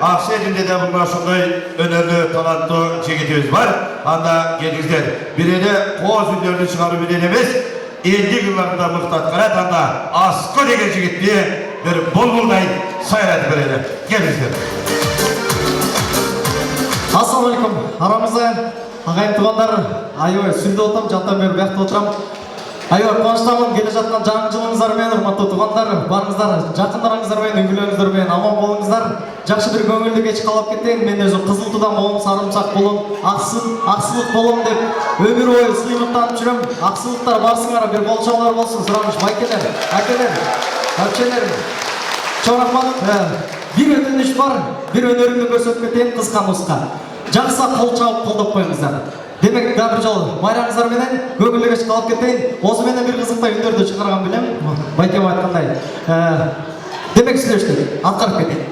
Aksa elinde de bunlar sonday önemli talantlı çekitimiz var. Anda gelizler. Birine koğuz ünlörünü çıkarı bilenimiz 50 yıllarında muhtat karat anda askı degen çekit diye bir bulmulday sayırat verelim. Gelizler. Assalamu alaikum. Aramızda ағайын туғандар, айой сүлде отам, жаттан бері бияқта отырам. Айой қуаныштамын, келе жатқан жаңа жылыңыздармен, урматтуу туғандар, барыңыздар, жақындарыңыздармен, үйгілеріңіздермен аман болыңыздар. Жақсы бір көңілді кеш қалап кетейін. Мен өзім Қызылтудан болым, Сарымсақ болым, ақсылық болым деп өмір бойы сыйлықтанып жүрем. Ақсылықтар барсыңар, бір болшаулар болсын, сұраныш байкелер, әкелер, әпшелер. Чорақман, bir ödünüş var, bir önерімді көрсетіп кетейін қысқа нұсқа. Жақса қол чауып қолдап қойыңыздар. Демек, бір жол байраңыздар менен көңілді кеш қалып кетейін. Осы менен бір қызықтай үндерді шығарған білем. Байкем айтқандай. Демек, сөйлештік, атқарып кетейін.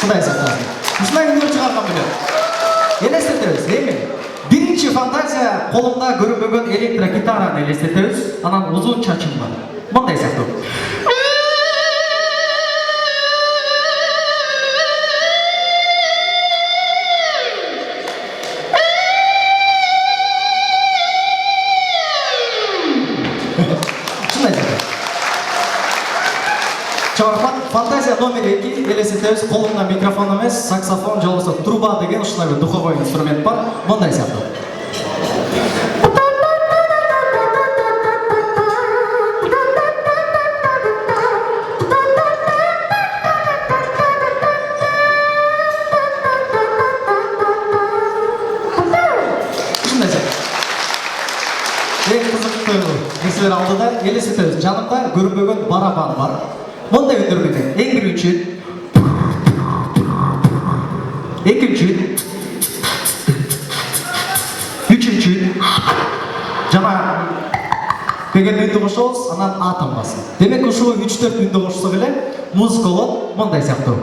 Құдай сақтасын. Осындай үндер шығарған білем. Елестетеміз, değil mi? Birinci fantazya kolumda görünmөгөн elektrogitaranı elestetiyoruz. Anan uzun çaçım var. Bunday saklı. Şunday saklı. Çorapат fantazya номер 2 elestetiyoruz. Kolumda mikrofon емес, saksofon, жолбосо труба деген ушундай bir духовой инструмент бар. Bunday saklı. Esler aldıda elestetiyoruz. Жанымда көрінбеген барабан бар. Bunday ündürmeden en birinci, ikinci, üçüncü, жана деген үнді қошуыз, анан атом басы. Демек ушул 3-4 үнді қошса келе музыка болот, мындай сыяктуу.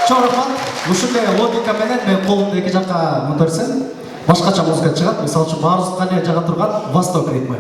Чорапат, ушундай логика менен мен колумду эки жакка мынтырсам, башкача музыка чыгат. Мисалы үчүн баарыбызга эле жага турган Восток ритми.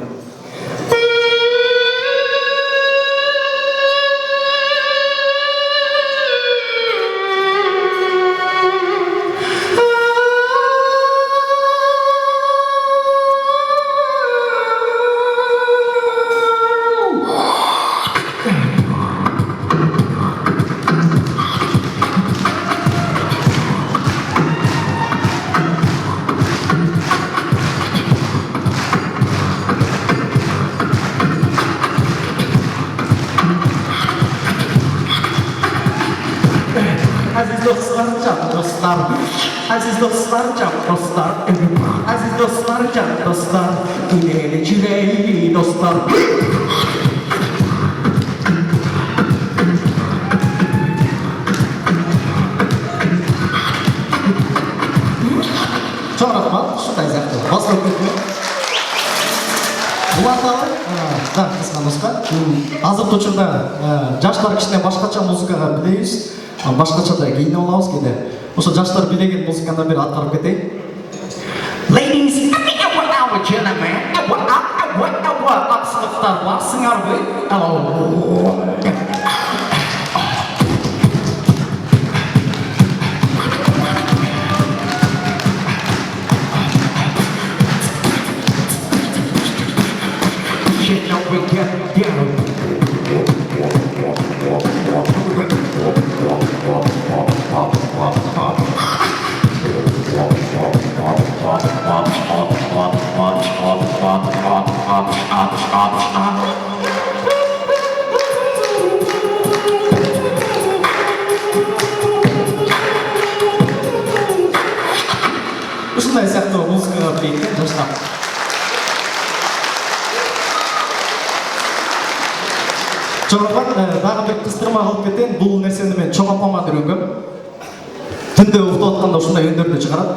Aziz dostlar, can dostlar. Aziz dostlar, can dostlar. Aziz dostlar, can dostlar. İleri çileyi dostlar. Çoğratma, şunday zaten. Basın kötü. Bu arada, да, кысқа нұсқа. Азыркы учурда жаштар кичине башкача музыкага билебиз. Башкача да кийинип алабыз кейде. Ошо жаштар билеген музыканы бир аткарып кетейин. Ladies and gentlemen, аксылыктар барсыңарбы? Ушундай сыяктуу музыкага билейин ekan жаштап. Çoğunlukla daha bir kıstırma alıp keteyim, бұл нәрсені мен чоң апама үйренгем. Түнде ұйықтап отқанда ушундай өндөрдү чыгарат.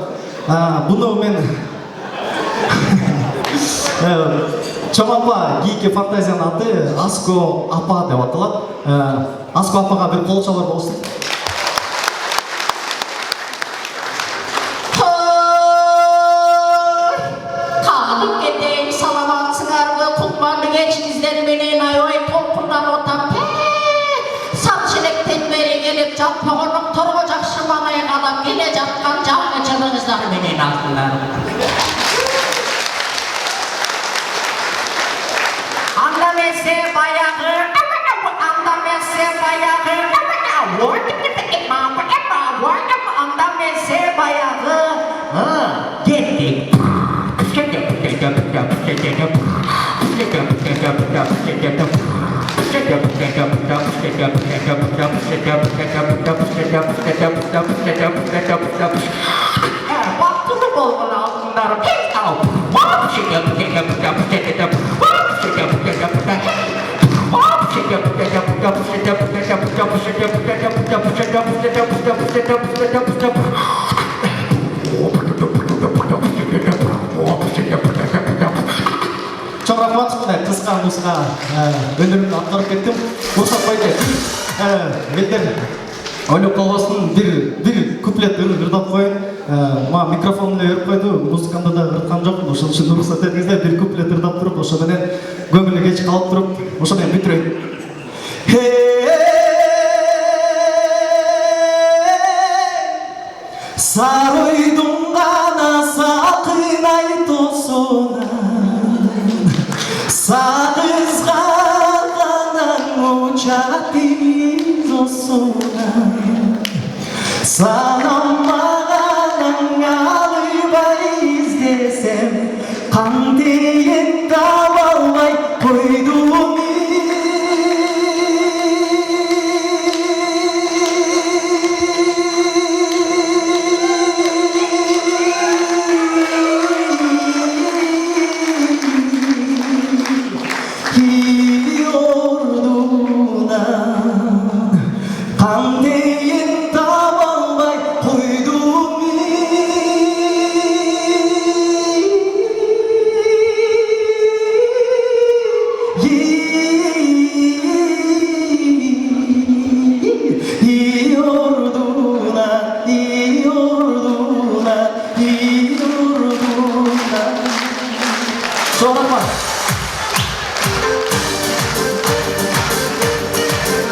Буну мен чоң апа кийинки фантазиянын аты Аско апа деп аталат. Аско апага bir кол чалар болсун. Japağının torba жақсы маңайға қалап келе жатқан жалғыз менен алтындар. Андамесе баяғы, андамесе баяғы, андамесе баяғы, кеттік. Baktını bolgun altınları pek al. Çok rahmat şunday kısqa nusqa önümünü atlarıp kettim. Boşa koydu. Mender ойлоп калбасын bir куплет ырдап коюн. Ма микрофонду өрүп койду. Музыкамды да ырткан жокмун. Ошол үчүн уруксат этиңиздер bir куплет ырдап туруп, ошо менен көңүлү кеч калып туруп, ошо менен бүтүрөйүн. Саройдун гана сакын айтосуна Сағызғанан ұчатыз осуна Санамағанан алыбай іздесем Қандейін таба алмай қойдум Sonra